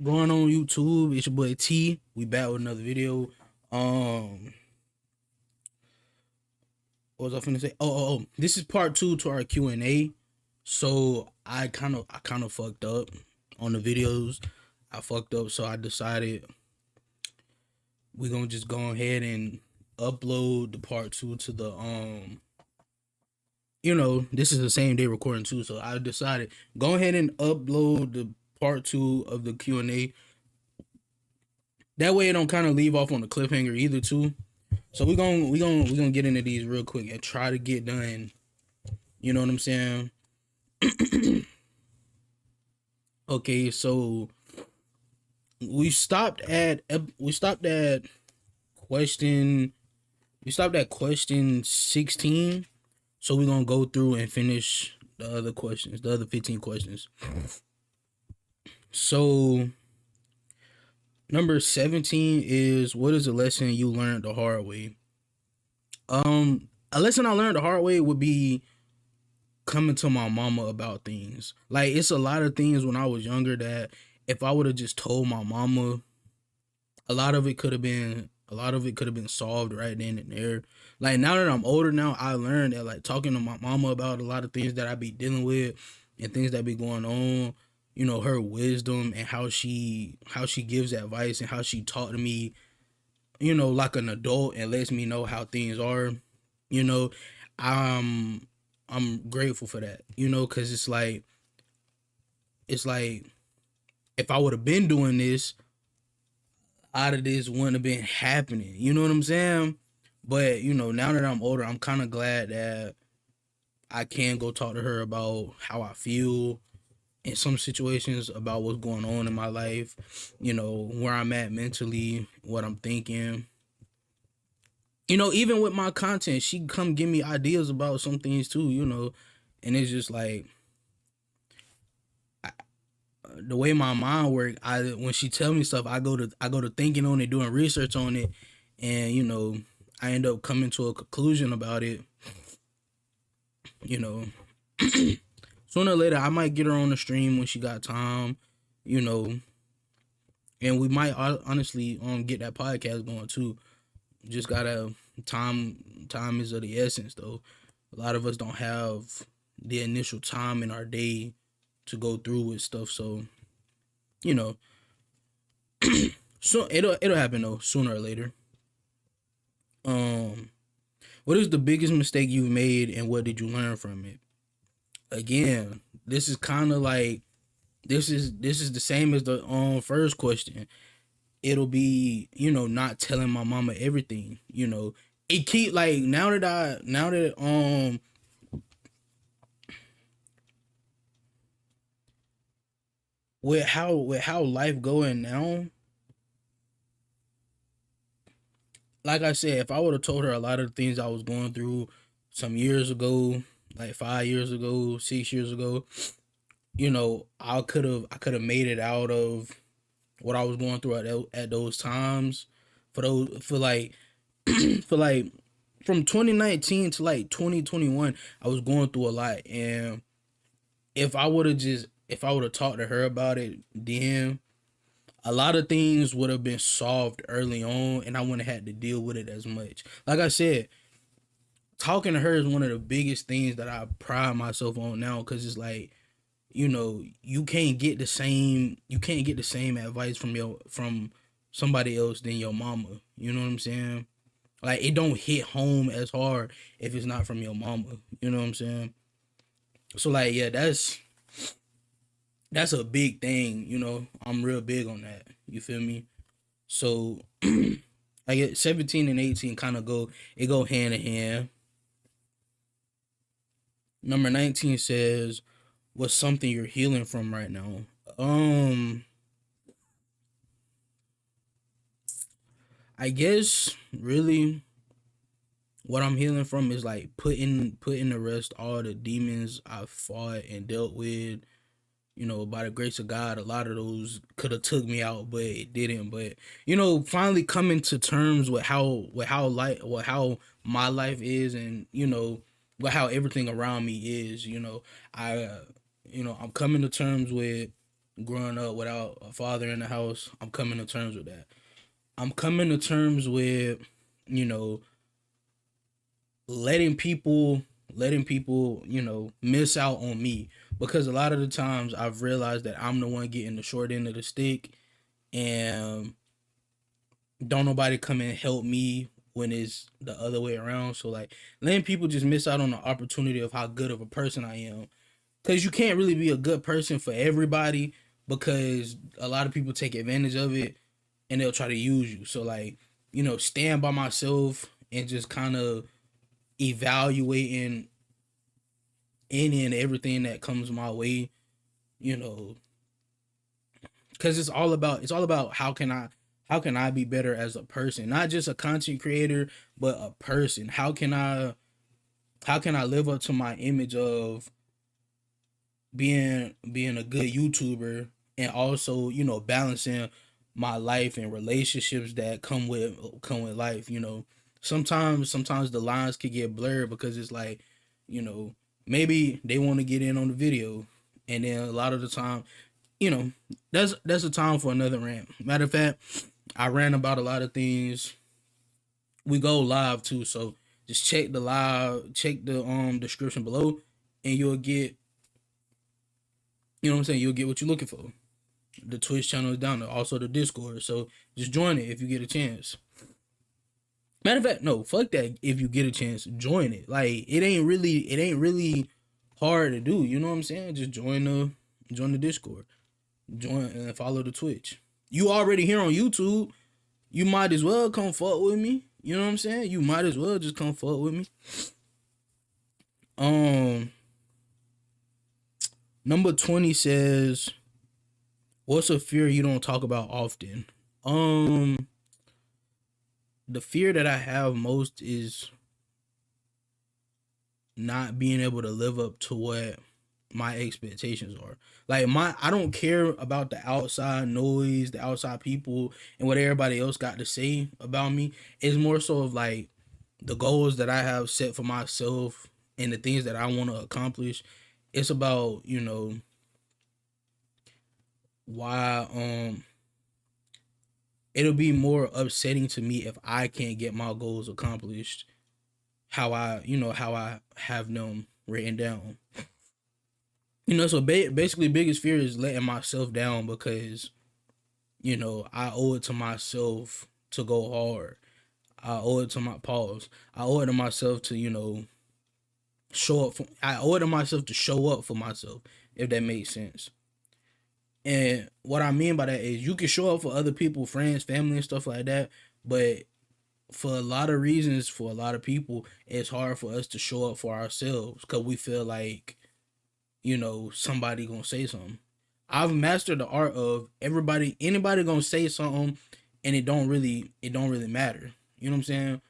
Going on YouTube? It's your boy T. We back with another video. Um, what was I finna say? Oh. This is part two to our Q&A. So I kind of fucked up on the videos. I fucked up, so I decided we're gonna just go ahead and upload the part two to the this is the same day recording too. So I decided go ahead and upload the part two of the Q&A. That way it don't kind of leave off on the cliffhanger either too. So we gonna get into these real quick and try to get done. You know what I'm saying? Okay, so we stopped at question we stopped at question 16. So we're gonna go through and finish the other questions, the other 15 questions. So number 17 is, what is a lesson you learned the hard way? A lesson I learned the hard way would be coming to my mama about things. Like, it's a lot of things when I was younger that if I would have just told my mama, a lot of it could have been solved right then and there. Like, now that I'm older now, I learned that, like, talking to my mama about a lot of things that I be dealing with and things that be going on, her wisdom and how she gives advice and how she taught to me, like an adult, and lets me know how things are. You know, I'm I'm grateful for that. Because it's like if I would have been doing this, out of this wouldn't have been happening. You know what I'm saying? But now that I'm older, I'm kind of glad that I can go talk to her about how I feel in some situations, about what's going on in my life. Where I'm at mentally, what I'm thinking. Even with my content, she come give me ideas about some things too. And it's just like, the way my mind works, I when she tell me stuff, I go to thinking on it, doing research on it, and I end up coming to a conclusion about it. You know, Sooner or later, I might get her on the stream when she got time. You know, and we might honestly get that podcast going too. Just gotta time. Time is of the essence, though. A lot of us don't have the initial time in our day to go through with stuff. So you know, so it'll happen though, sooner or later. Um, what is the biggest mistake you've made, and what did you learn from it? Again, this is kind of like, this is the same as the first question. It'll be, not telling my mama everything. It keep, like, now that with how life going now. Like I said, if I would have told her a lot of the things I was going through some years ago, like 5 years ago, 6 years ago, I could have made it out of what I was going through at those times. For like for like from 2019 to like 2021, I was going through a lot. And if I would have talked to her about it then, a lot of things would have been solved early on, and I wouldn't have had to deal with it as much. Like I said, talking to her is one of the biggest things that I pride myself on now, because it's like, you can't get the same advice from somebody else than your mama. You know what I'm saying? Like, it don't hit home as hard if it's not from your mama. You know what I'm saying? So, like, yeah, that's a big thing. I'm real big on that. You feel me? So I get 17 and 18 kind of go hand in hand. Number 19 says, what's something you're healing from right now? Um, I guess really what I'm healing from is like putting to rest all the demons I fought and dealt with. By the grace of God, a lot of those could have took me out, but it didn't. But finally coming to terms with how my life is, and with how everything around me is. I I'm coming to terms with growing up without a father in the house. I'm coming to terms with that. I'm coming to terms with, you know, letting people miss out on me, because a lot of the times I've realized that I'm the one getting the short end of the stick, and don't nobody come and help me when it's the other way around. So like, letting people just miss out on the opportunity of how good of a person I am, because you can't really be a good person for everybody, because a lot of people take advantage of it and they'll try to use you. So like, stand by myself and just kind of evaluating any and everything that comes my way, you know, because it's all about how can I be better as a person, not just a content creator, but a person. How can I live up to my image of being a good YouTuber, and also, balancing my life and relationships that come with life. Sometimes the lines could get blurred, because it's like, you know, maybe they want to get in on the video, and then a lot of the time, you know, that's a time for another rant. Matter of fact, I ran about a lot of things. We go live too, so just check the description below, and you'll get, what I'm saying, you'll get what you're looking for. The Twitch channel is down there, also the Discord. So just join it if you get a chance. Matter of fact, no, fuck that. If you get a chance, join it. Like, it ain't really hard to do. You know what I'm saying? Just join the Discord. Join and follow the Twitch. You already here on YouTube. You might as well come fuck with me. You know what I'm saying? You might as well just come fuck with me. Um, Number 20 says, "What's a fear you don't talk about often?" Um, the fear that I have most is not being able to live up to what my expectations are. Like, I don't care about the outside noise, the outside people, and what everybody else got to say about me. It's more so of like the goals that I have set for myself and the things that I want to accomplish. It's about, why it'll be more upsetting to me if I can't get my goals accomplished how I have them written down. So basically, biggest fear is letting myself down, because I owe it to myself to go hard. I owe it to my pause. I owe it to myself to show up. I owe it to myself to show up for myself, if that makes sense. And what I mean by that is, you can show up for other people, friends, family, and stuff like that, but for a lot of reasons, for a lot of people, it's hard for us to show up for ourselves, because we feel like, somebody gonna say something. I've mastered the art of anybody gonna say something, and it don't really matter. You know what I'm saying?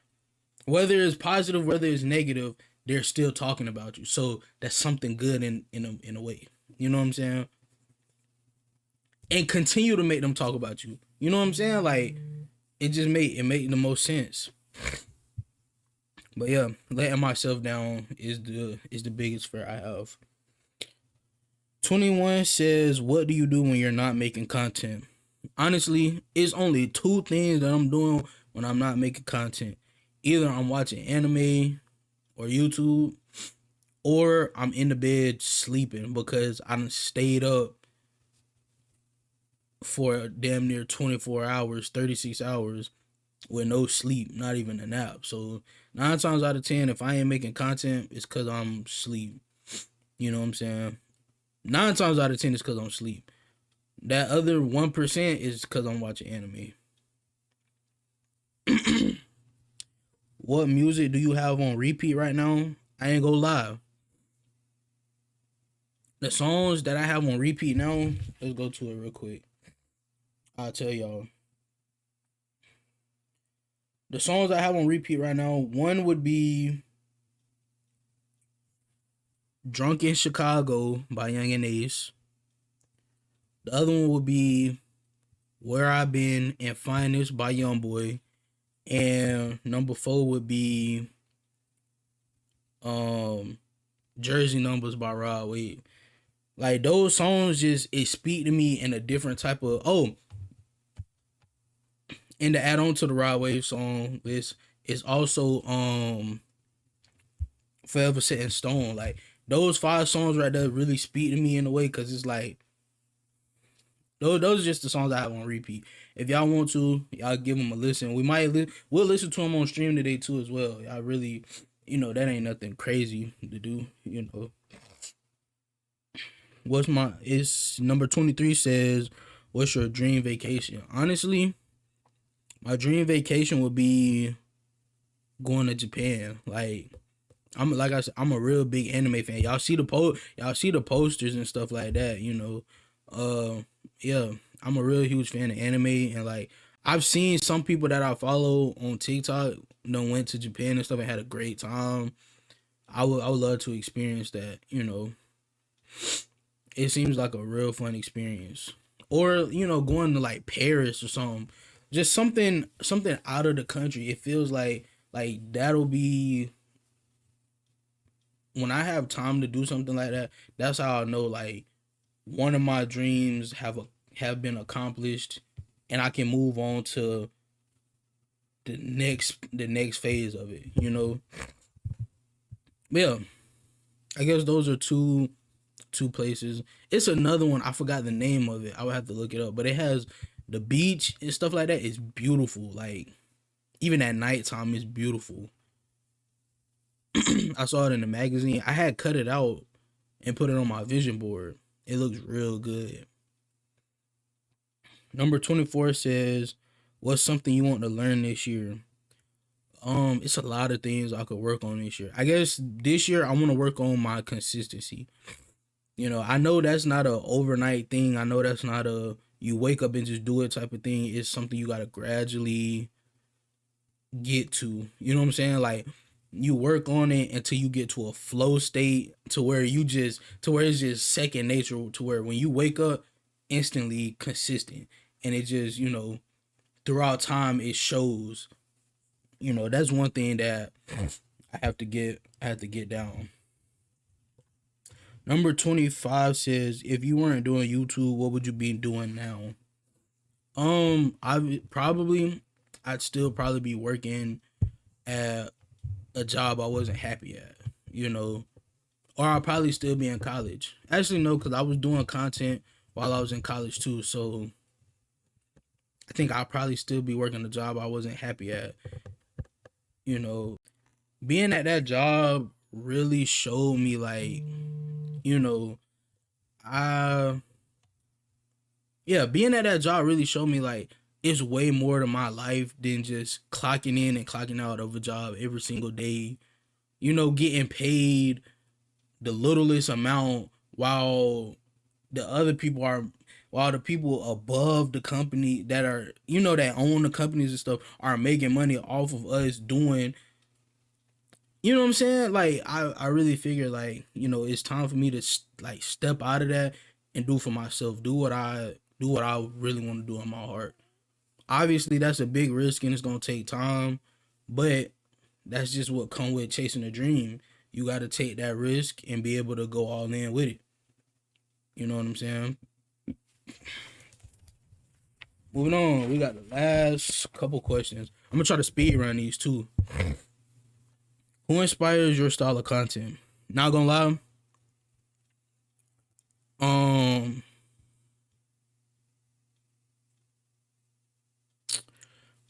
Whether it's positive, whether it's negative, they're still talking about you. So that's something good in a way. You know what I'm saying? And continue to make them talk about you. You know what I'm saying? Like, it make the most sense. But yeah, letting myself down is the biggest fear I have. 21 says, "What do you do when you're not making content?" Honestly, it's only two things that I'm doing when I'm not making content. Either I'm watching anime or YouTube, or I'm in the bed sleeping, because I done stayed up for damn near 24 hours, 36 hours with no sleep, not even a nap. So 9 times out of 10, if I ain't making content, it's because I'm asleep. You know what I'm saying? 9 times out of 10 is because I'm asleep. That other 1% is because I'm watching anime. What music do you have on repeat right now? I ain't gonna lie. The songs that I have on repeat now, let's go to it real quick. I'll tell y'all. The songs I have on repeat right now, one would be "Drunk in Chicago" by Young and Ace. The other one would be "Where I've Been" and "Finest" by Youngboy. And number 4 would be um Jersey Numbers by Rod Wave. Like those songs just it speak to me in a different type of and to add on to the Rod Wave song list is also Forever Set in Stone. Like those 5 songs right there really speak to me in a way because it's like those are just the songs I have on repeat. If y'all want to, y'all give them a listen. We'll listen to them on stream today too as well. Y'all really, that ain't nothing crazy to do. It's number 23 says, "What's your dream vacation?" Honestly, my dream vacation would be going to Japan. Like I said, I'm a real big anime fan. Y'all see the posters and stuff like that. Yeah, I'm a real huge fan of anime, and like I've seen some people that I follow on TikTok, went to Japan and stuff and had a great time. I would love to experience that. It seems like a real fun experience. Or going to like Paris or something, just something out of the country. It feels like that'll be when I have time to do something like that. That's how I know like one of my dreams have been accomplished, and I can move on to the next phase of it. But yeah, I guess those are two places. It's another one. I forgot the name of it. I would have to look it up. But it has the beach and stuff like that. It's beautiful. Like even at nighttime, it's beautiful. I saw it in the magazine. I had cut it out and put it on my vision board. It looks real good. Number 24 says, "What's something you want to learn this year?" It's a lot of things I could work on this year. I guess this year I want to work on my consistency. I know that's not a overnight thing. I know that's not a you wake up and just do it type of thing. It's something you gotta gradually get to. You know what I'm saying? Like you work on it until you get to a flow state to where it's just second nature to where when you wake up instantly consistent and it just, throughout time it shows. That's one thing that I have to get down. Number 25 says, "If you weren't doing YouTube, what would you be doing now?" I'd still probably be working at a job I wasn't happy at, or I'll probably still be in college. Actually, no, because I was doing content while I was in college too. So I think I'll probably still be working a job I wasn't happy at. You know, being at that job really showed me like, you know, I being at that job really showed me like it's way more to my life than just clocking in and clocking out of a job every single day. Getting paid the littlest amount while the other people are while the people above the company that are that own the companies and stuff are making money off of us doing, what I'm saying? Like I really figure like it's time for me to like step out of that and do for myself, do what I really want to do in my heart. Obviously that's a big risk and it's gonna take time, but that's just what come with chasing a dream. You got to take that risk and be able to go all in with it. You know what I'm saying? Moving on, we got the last couple questions. I'm gonna try to speed run these too. Who inspires your style of content? Not gonna lie. Um,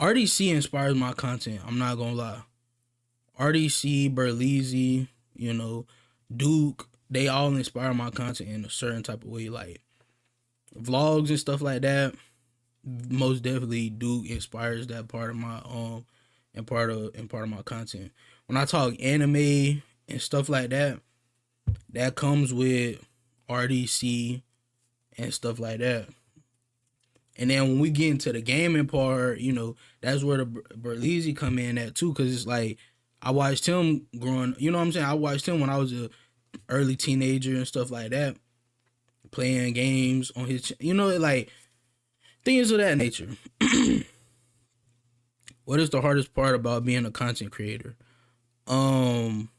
RDC inspires my content. I'm not gonna lie. RDC, Berleezy, Duke, they all inspire my content in a certain type of way. Like vlogs and stuff like that. Most definitely Duke inspires that part of my and part of my content. When I talk anime and stuff like that, that comes with RDC and stuff like that. And then when we get into the gaming part, that's where the Berleezy come in at too, because it's like I watched him growing. You know what I'm saying? I watched him when I was a early teenager and stuff like that, playing games on his, like things of that nature. What is the hardest part about being a content creator? Um,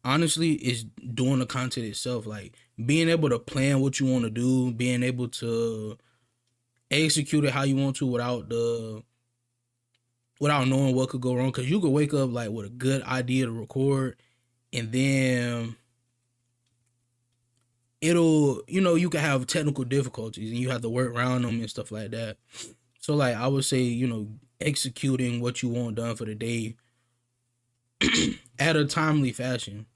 Honestly, it's doing the content itself, like being able to plan what you want to do, being able to execute it how you want to without knowing what could go wrong. Because you could wake up like with a good idea to record, and then it'll, you can have technical difficulties and you have to work around them and stuff like that. So like I would say, executing what you want done for the day at a timely fashion.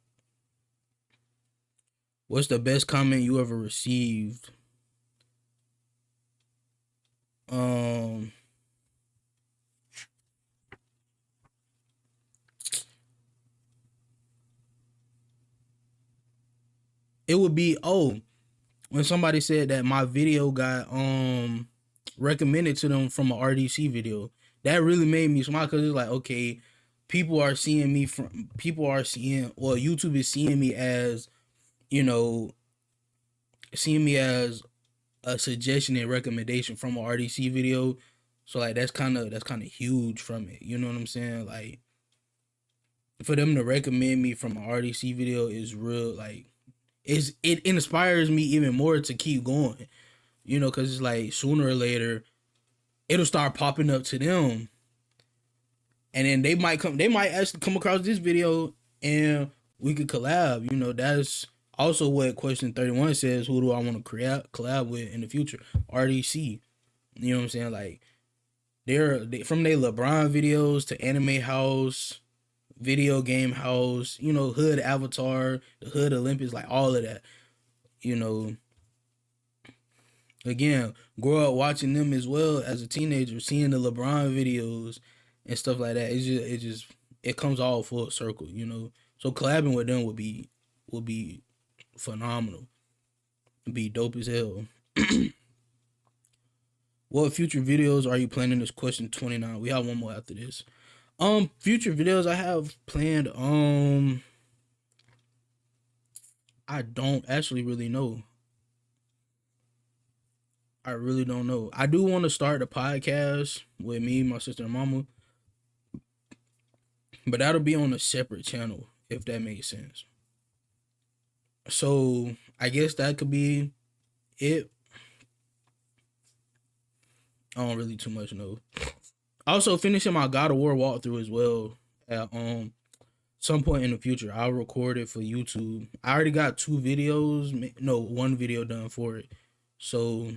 What's the best comment you ever received? It would be when somebody said that my video got recommended to them from an RDC video. That really made me smile, because it's like, okay, people are seeing, or YouTube is seeing me as, seeing me as a suggestion and recommendation from an RDC video. So like that's kind of huge from it. You know what I'm saying? Like for them to recommend me from an RDC video is real. Like it inspires me even more to keep going. Because it's like sooner or later it'll start popping up to them, and then they might actually come across this video and we could collab. That's also what question 31 says. Who do I want to collab with in the future? RDC. You know what I'm saying? Like they're from their LeBron videos to Anime House, Video Game House, Hood Avatar, the Hood Olympics, like all of that. Again, grow up watching them as well as a teenager, seeing the LeBron videos and stuff like that. It comes all full circle. So collabing with them would be phenomenal. It'd be dope as hell. What future videos are you planning? This question 29. We have one more after this. Future videos I have planned. I don't actually really know. I really don't know. I do want to start a podcast with me, my sister, and mama, but that'll be on a separate channel, if that makes sense. So I guess that could be it. I don't really too much know. Also finishing my God of War walkthrough as well at some point in the future. I'll record it for YouTube. I already got 2 videos, no, 1 video done for it. So,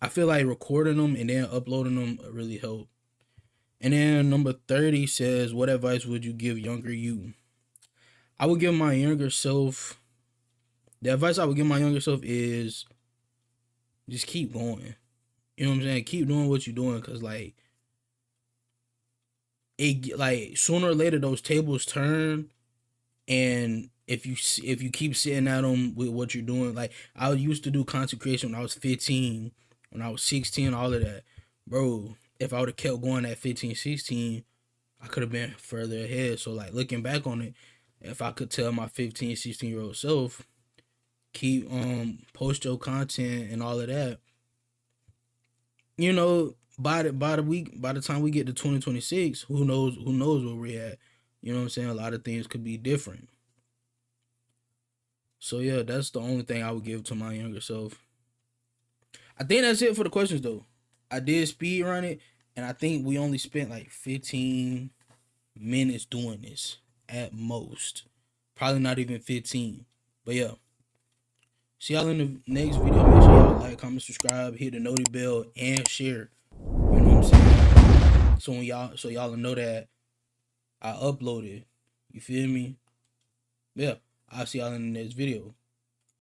I feel like recording them and then uploading them really help. And then number 30 says, what advice would you give younger you? I would give my younger self, the advice I would give my younger self is just keep going. You know what I'm saying? Keep doing what you're doing, because like sooner or later those tables turn, and if you keep sitting at them with what you're doing, like I used to do content creation when I was 15, when I was 16, all of that, bro. If I would have kept going at 15, 16, I could have been further ahead. So like looking back on it, if I could tell my 15, 16-year-old self, keep post your content and all of that, by the time we get to 2026, who knows where we're at. You know what I'm saying? A lot of things could be different. So yeah, that's the only thing I would give to my younger self. I think that's it for the questions though. I did speed run it, and I think we only spent like 15 minutes doing this at most. Probably not even 15. But yeah. See y'all in the next video. Make sure y'all like, comment, subscribe, hit the noti bell, and share. You know what I'm saying? So y'all know that I uploaded. You feel me? Yeah. I'll see y'all in the next video.